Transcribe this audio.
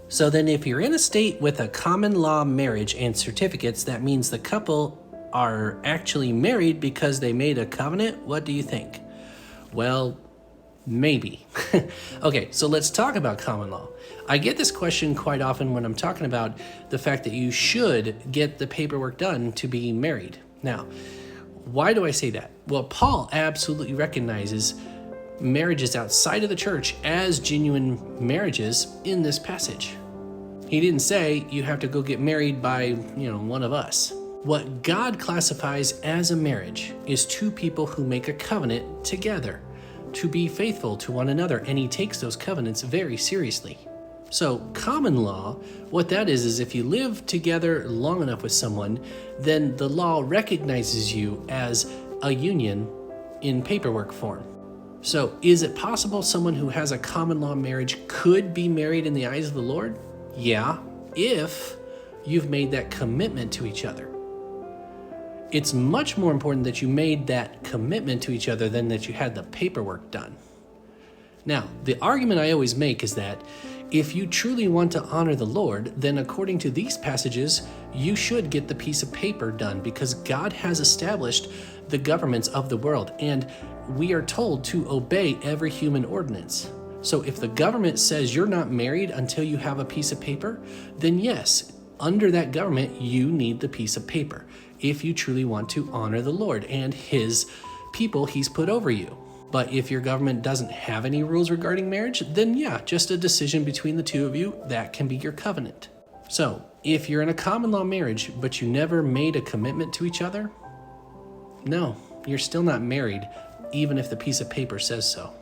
So then if you're in a state with a common law marriage and certificates, that means the couple are actually married because they made a covenant? What do you think? Well, maybe. Okay, so let's talk about common law. I get this question quite often when I'm talking about the fact that you should get the paperwork done to be married. Now, why do I say that? Well, Paul absolutely recognizes marriages outside of the church as genuine marriages in this passage. He didn't say you have to go get married by, one of us. What God classifies as a marriage is two people who make a covenant together to be faithful to one another, and he takes those covenants very seriously. So common law, what that is if you live together long enough with someone, then the law recognizes you as a union in paperwork form. So is it possible someone who has a common law marriage could be married in the eyes of the Lord? Yeah, if you've made that commitment to each other. It's much more important that you made that commitment to each other than that you had the paperwork done. Now, the argument I always make is that if you truly want to honor the Lord, then according to these passages, you should get the piece of paper done because God has established the governments of the world, and we are told to obey every human ordinance. So if the government says you're not married until you have a piece of paper, then yes, under that government, you need the piece of paper if you truly want to honor the Lord and his people he's put over you. But if your government doesn't have any rules regarding marriage, then yeah, just a decision between the two of you, that can be your covenant. So if you're in a common law marriage, but you never made a commitment to each other, no, you're still not married, even if the piece of paper says so.